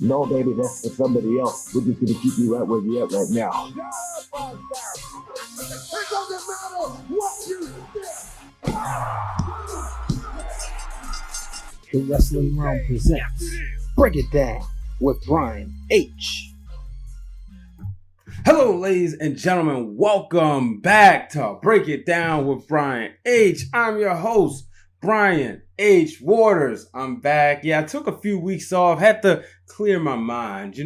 No, baby, that's for somebody else. We're just gonna keep you right where you're at right now. It doesn't matter what you think. The Wrestling Wrealm presents Break It Down with Brian H. Hello, ladies and gentlemen. Welcome back to Break It Down with Brian H. I'm your host, Brian H. Waters. I'm back. Yeah, I took a few weeks off. Had to clear my mind.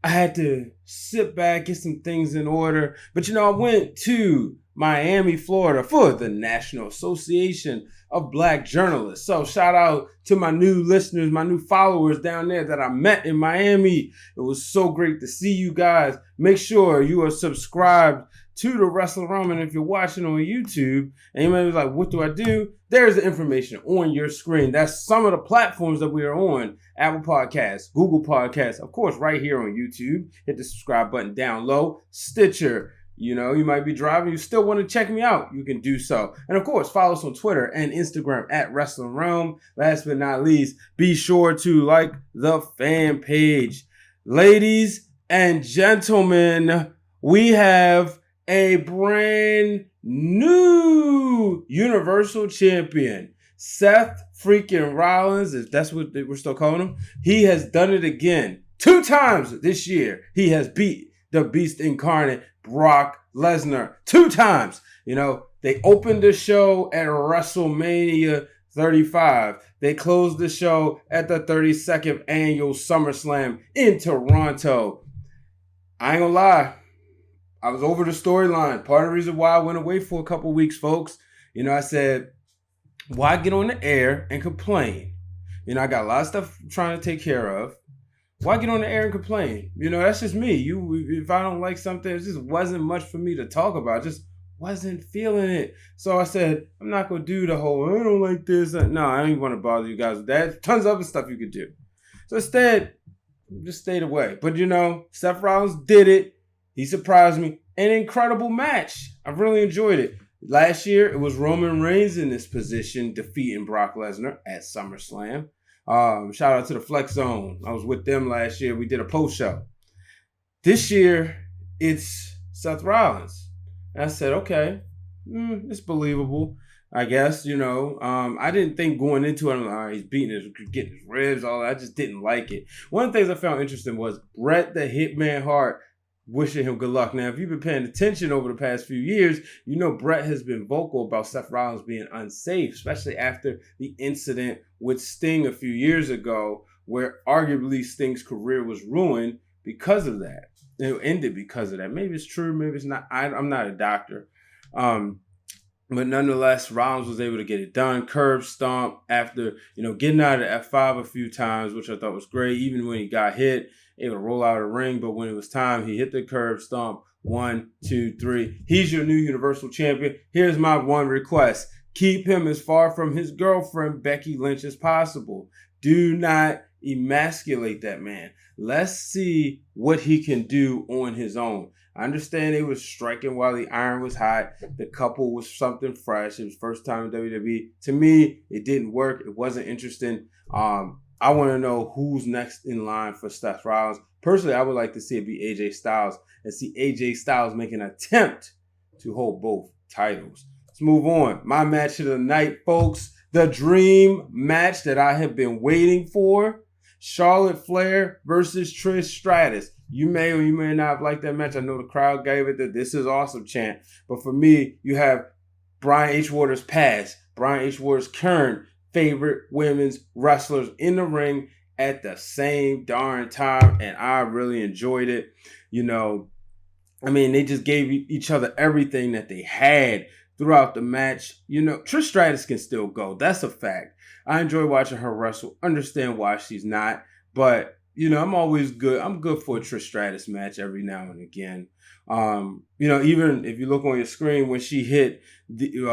I had to sit back, get some things in order. But, I went to Miami, Florida for the National Association of Black Journalists. So shout out to my new listeners, my new followers down there that I met in Miami. It was so great to see you guys. Make sure you are subscribed to the Wrestling Wrealm. And if you're watching on YouTube and you may be like, what do I do? There's the information on your screen. That's some of the platforms that we are on. Apple Podcasts, Google Podcasts, of course, right here on YouTube. Hit the subscribe button down low. Stitcher. You might be driving. You still want to check me out. You can do so. And of course, follow us on Twitter and Instagram at Wrestling Wrealm. Last but not least, be sure to like the fan page. Ladies and gentlemen, we have a brand new Universal Champion, Seth freaking Rollins, if that's what we're still calling him. He has done it again. 2 times this year. He has beat the Beast Incarnate, Brock Lesnar, 2 times. They opened the show at WrestleMania 35. They closed the show at the 32nd annual SummerSlam in Toronto. I ain't gonna lie. I was over the storyline. Part of the reason why I went away for a couple weeks, folks. I said, why get on the air and complain? I got a lot of stuff I'm trying to take care of. Why get on the air and complain? That's just me. If I don't like something, it just wasn't much for me to talk about. I just wasn't feeling it. So I said, I'm not going to do the whole, I don't like this. No, I don't even want to bother you guys with that. Tons of other stuff you could do. So instead, just stayed away. But Seth Rollins did it. He surprised me. An incredible match. I really enjoyed it. Last year, it was Roman Reigns in this position, defeating Brock Lesnar at SummerSlam. Shout out to the Flex Zone. I was with them last year. We did a post show. This year, it's Seth Rollins. And I said, okay, it's believable, I guess. I didn't think going into it, he's getting his ribs, all that. I just didn't like it. One of the things I found interesting was Bret the Hitman Hart wishing him good luck. Now, if you've been paying attention over the past few years, Bret has been vocal about Seth Rollins being unsafe, especially after the incident with Sting a few years ago, where arguably Sting's career was ruined because of that. It ended because of that. Maybe it's true, maybe it's not. I'm not a doctor. But nonetheless, Rollins was able to get it done. Curb stomp after, getting out of F5 a few times, which I thought was great. Even when he got hit, able to roll out of the ring. But when it was time, he hit the curb stomp. 1, 2, 3. He's your new Universal Champion. Here's my one request. Keep him as far from his girlfriend, Becky Lynch, as possible. Do not emasculate that man. Let's see what he can do on his own. I understand they was striking while the iron was hot. The couple was something fresh. It was first time in WWE. To me, it didn't work. It wasn't interesting. I want to know who's next in line for Seth Rollins. Personally, I would like to see it be AJ Styles and see AJ Styles make an attempt to hold both titles. Let's move on. My match of the night, folks. The dream match that I have been waiting for. Charlotte Flair versus Trish Stratus. You may or you may not have liked that match. I know the crowd gave it the "This is awesome" chant. But for me, you have Brian H. Waters' past, Brian H. Waters' current favorite women's wrestlers in the ring at the same darn time. And I really enjoyed it. They just gave each other everything that they had throughout the match. Trish Stratus can still go. That's a fact. I enjoy watching her wrestle. Understand why she's not. But, I'm always good. I'm good for a Trish Stratus match every now and again. Even if you look on your screen when she hit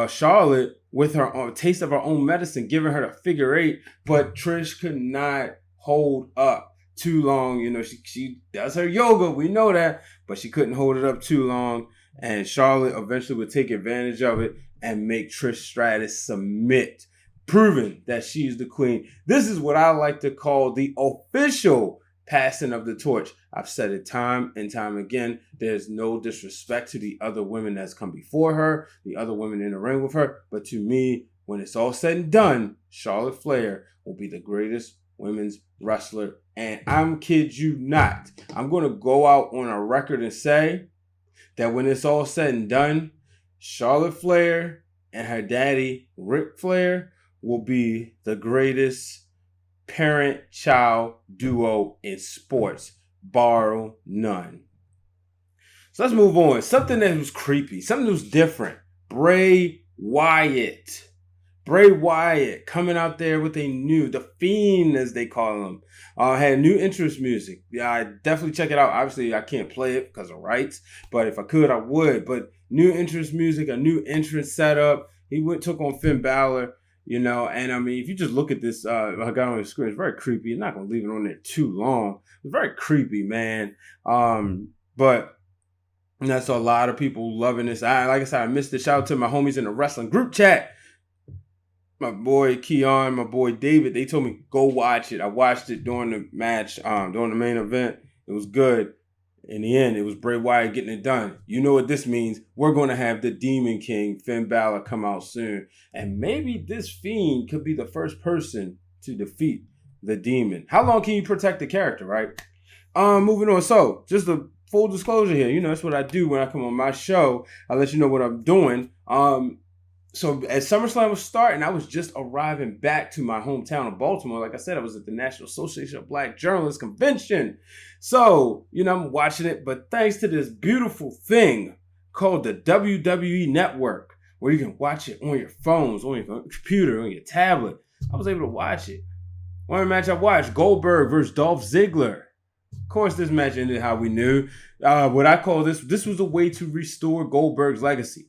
Charlotte with her taste of her own medicine, giving her the figure 8, but Trish could not hold up too long. She does her yoga. We know that, but she couldn't hold it up too long. And Charlotte eventually would take advantage of it and make Trish Stratus submit, proving that she's the queen. This is what I like to call the official passing of the torch. I've said it time and time again. There's no disrespect to the other women that's come before her, the other women in the ring with her. But to me, when it's all said and done, Charlotte Flair will be the greatest women's wrestler. And I'm kid you not. I'm going to go out on a record and say that when it's all said and done, Charlotte Flair and her daddy, Ric Flair, will be the greatest parent-child duo in sports, bar none. So let's move on. Something that was creepy, something that was different. Bray Wyatt. Bray Wyatt coming out there with the Fiend, as they call him, had new entrance music. Yeah, I definitely check it out. Obviously, I can't play it because of rights, but if I could, I would. But new entrance music, a new entrance setup. He took on Finn Balor, and I mean, if you just look at this, I got on the screen, it's very creepy. I'm not going to leave it on there too long. It's very creepy, man. But that's a lot of people loving this. Like I said, I missed it. Shout out to my homies in the wrestling group chat. My boy Keon, my boy David, they told me, go watch it. I watched it during the match, during the main event. It was good. In the end, it was Bray Wyatt getting it done. You know what this means. We're going to have the Demon King, Finn Balor, come out soon. And maybe this Fiend could be the first person to defeat the Demon. How long can you protect the character, right? Moving on. So, just a full disclosure here. That's what I do when I come on my show. I let you know what I'm doing. So as SummerSlam was starting, I was just arriving back to my hometown of Baltimore. Like I said, I was at the National Association of Black Journalists convention. So, I'm watching it. But thanks to this beautiful thing called the WWE Network, where you can watch it on your phones, on your computer, on your tablet, I was able to watch it. One match I watched, Goldberg versus Dolph Ziggler. Of course, this match ended how we knew. What I call this was a way to restore Goldberg's legacy.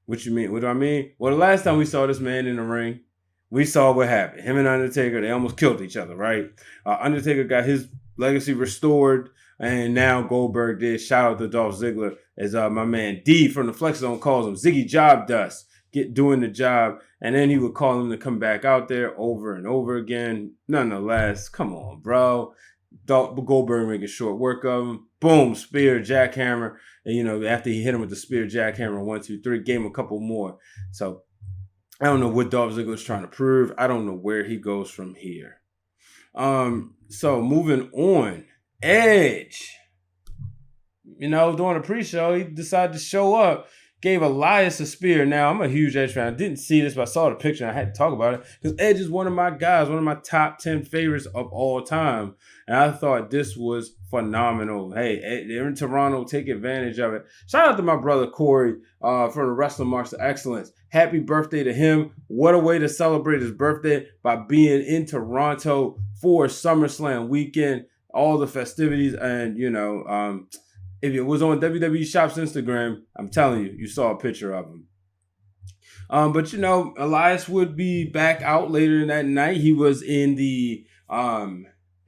What you mean? What do I mean? Well, the last time we saw this man in the ring, we saw what happened. Him and Undertaker, they almost killed each other, right? Undertaker got his legacy restored, and now Goldberg did. Shout out to Dolph Ziggler, as my man D from the Flex Zone calls him, Ziggy Job Dust, doing the job, and then he would call him to come back out there over and over again. Nonetheless, come on, bro. Goldberg making short work of him. Boom, spear, jackhammer. And, after he hit him with the spear, jackhammer, 1, 2, 3, gave him a couple more. So, I don't know what Dolph Ziggler's trying to prove. I don't know where he goes from here. So, moving on. Edge. During the pre-show, he decided to show up. Gave Elias a spear. Now, I'm a huge Edge fan. I didn't see this, but I saw the picture and I had to talk about it. Because Edge is one of my guys, one of my top 10 favorites of all time. And I thought this was phenomenal. Hey, they're in Toronto. Take advantage of it. Shout out to my brother Corey from the Wrestling March to Excellence. Happy birthday to him. What a way to celebrate his birthday by being in Toronto for SummerSlam weekend. All the festivities and, if it was on WWE Shop's Instagram, I'm telling you, you saw a picture of him. But Elias would be back out later in that night. He was in the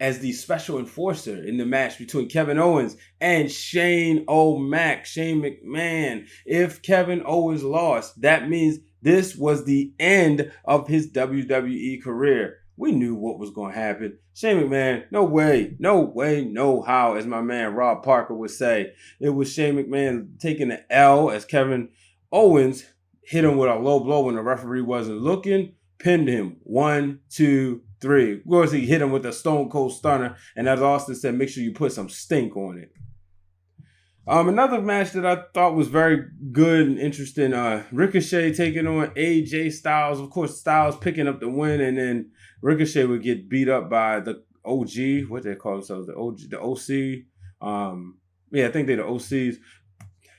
as the special enforcer in the match between Kevin Owens and Shane McMahon. If Kevin Owens lost, that means this was the end of his WWE career. We knew what was going to happen. Shane McMahon, no way, no how, as my man Rob Parker would say. It was Shane McMahon taking the L as Kevin Owens hit him with a low blow when the referee wasn't looking, pinned him 1, 2, 3. Of course, he hit him with a Stone Cold Stunner, and as Austin said, make sure you put some stink on it. Another match that I thought was very good and interesting, Ricochet taking on AJ Styles. Of course, Styles picking up the win, and then Ricochet would get beat up by the OG, what they call themselves, the OC. I think they're the OCs.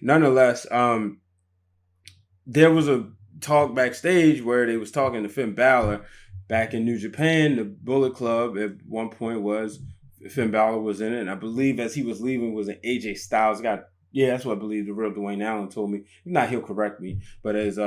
Nonetheless, there was a talk backstage where they was talking to Finn Balor back in New Japan. The Bullet Club at one point was Finn Balor was in it, and I believe as he was leaving was an AJ Styles guy. Yeah, that's what I believe the real Dwayne Allen told me. If not, he'll correct me. But as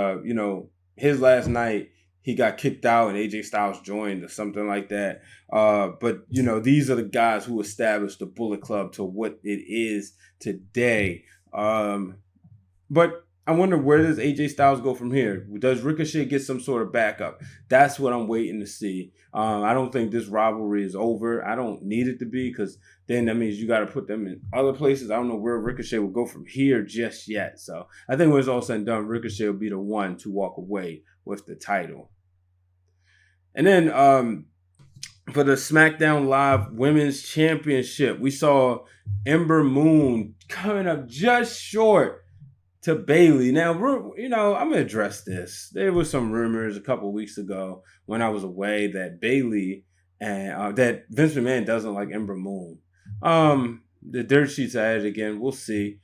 his last night, he got kicked out and AJ Styles joined or something like that. But these are the guys who established the Bullet Club to what it is today. But I wonder, where does AJ Styles go from here? Does Ricochet get some sort of backup? That's what I'm waiting to see. I don't think this rivalry is over. I don't need it to be, because then that means you got to put them in other places. I don't know where Ricochet will go from here just yet. So I think when it's all said and done, Ricochet will be the one to walk away with the title. And then for the SmackDown Live Women's Championship, we saw Ember Moon coming up just short to Bayley. Now, I'm going to address this. There was some rumors a couple weeks ago when I was away that Bayley and that Vince McMahon doesn't like Ember Moon. The dirt sheets are at it again. We'll see.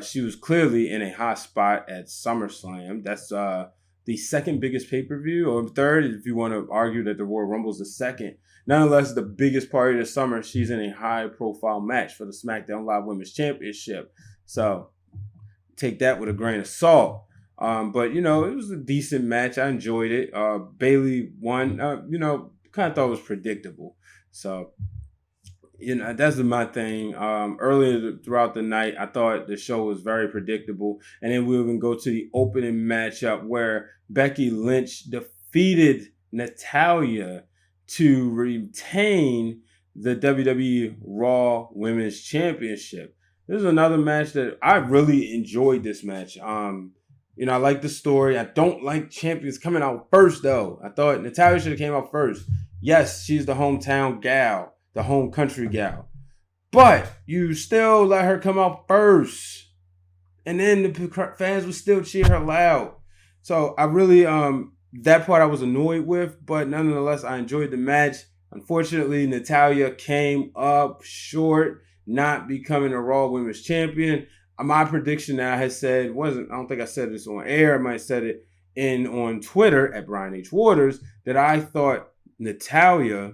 She was clearly in a hot spot at SummerSlam. That's the second biggest pay-per-view, or third, if you want to argue that the Royal Rumble is the second. Nonetheless, the biggest party of the summer, she's in a high-profile match for the SmackDown Live Women's Championship. So take that with a grain of salt. But, it was a decent match. I enjoyed it. Bayley won. Kind of thought it was predictable. So, that's my thing. Earlier throughout the night, I thought the show was very predictable. And then we were going to go to the opening matchup where Becky Lynch defeated Natalya to retain the WWE Raw Women's Championship. This is another match that I really enjoyed. This match. I like the story. I don't like champions coming out first, though. I thought Natalya should have came out first. Yes, she's the hometown gal, the home country gal, but you still let her come out first, and then the fans would still cheer her loud. So I really, that part I was annoyed with, but nonetheless, I enjoyed the match. Unfortunately, Natalya came up short, not becoming a Raw Women's Champion. My prediction that I had said I don't think I said this on air. I might have said it on Twitter at Brian H. Waters, that I thought Natalya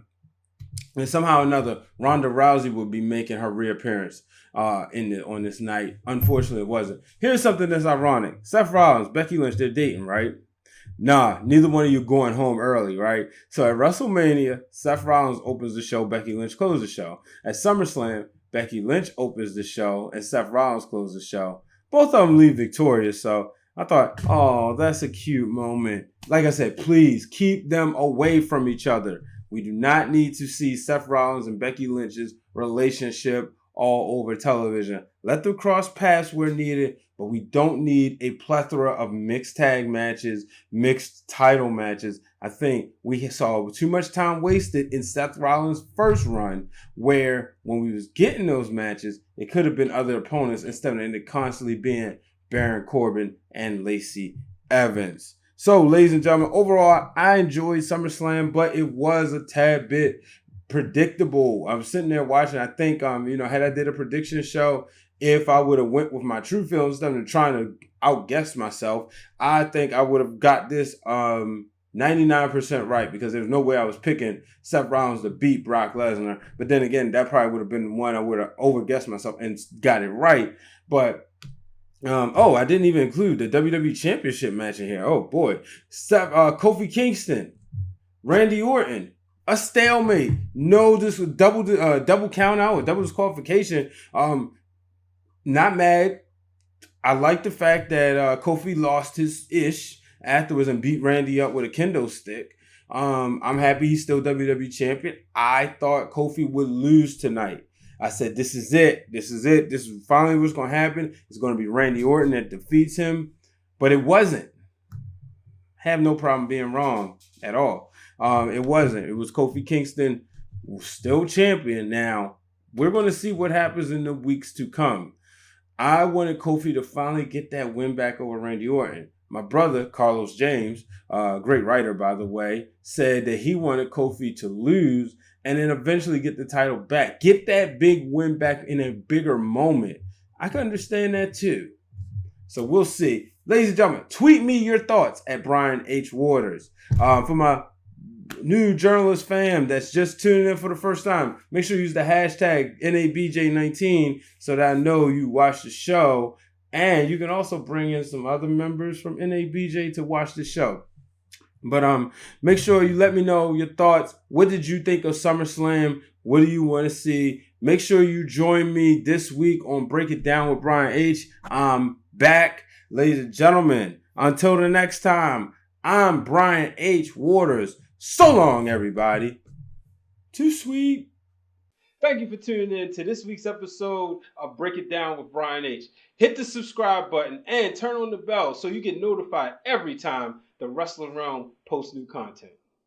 and somehow or another Ronda Rousey would be making her reappearance on this night. Unfortunately, it wasn't. Here's something that's ironic. Seth Rollins, Becky Lynch, they're dating, right? Nah, neither one of you going home early, right? So at WrestleMania, Seth Rollins opens the show, Becky Lynch closes the show. At SummerSlam, Becky Lynch opens the show and Seth Rollins closes the show. Both of them leave victorious, so I thought, oh, that's a cute moment. Like I said, please keep them away from each other. We do not need to see Seth Rollins and Becky Lynch's relationship all over television. Let them cross paths where needed, but we don't need a plethora of mixed tag matches, mixed title matches. I think we saw too much time wasted in Seth Rollins' first run, where when we was getting those matches, it could have been other opponents instead of it constantly being Baron Corbin and Lacey Evans. So, ladies and gentlemen, overall, I enjoyed SummerSlam, but it was a tad bit predictable. I was sitting there watching. I think, had I did a prediction show, if I would have went with my true feelings instead of trying to outguess myself, I think I would have got this 99% right, because there's no way I was picking Seth Rollins to beat Brock Lesnar. But then again, that probably would have been the one I would have overguessed myself and got it right. But I didn't even include the WWE Championship match in here. Oh boy, Kofi Kingston, Randy Orton, a stalemate. No, this was double count out or double disqualification. Not mad. I like the fact that Kofi lost his ish afterwards and beat Randy up with a kendo stick. I'm happy he's still WWE Champion. I thought Kofi would lose tonight. I said, this is it. This is finally what's going to happen. It's going to be Randy Orton that defeats him. But it wasn't. Have no problem being wrong at all. It wasn't. It was Kofi Kingston, still champion. Now, we're going to see what happens in the weeks to come. I wanted Kofi to finally get that win back over Randy Orton. My brother, Carlos James, great writer, by the way, said that he wanted Kofi to lose and then eventually get the title back. Get that big win back in a bigger moment. I can understand that too. So we'll see. Ladies and gentlemen, tweet me your thoughts at Brian H. Waters. For my new journalist fam that's just tuning in for the first time, make sure you use the hashtag NABJ19 so that I know you watch the show. And you can also bring in some other members from NABJ to watch the show. But make sure you let me know your thoughts. What did you think of SummerSlam? What do you want to see? Make sure you join me this week on Break It Down with Brian H. I'm back. Ladies and gentlemen, until the next time, I'm Brian H. Waters. So long, everybody. Too sweet. Thank you for tuning in to this week's episode of Break It Down with Brian H. Hit the subscribe button and turn on the bell so you get notified every time the Wrestling Realm posts new content.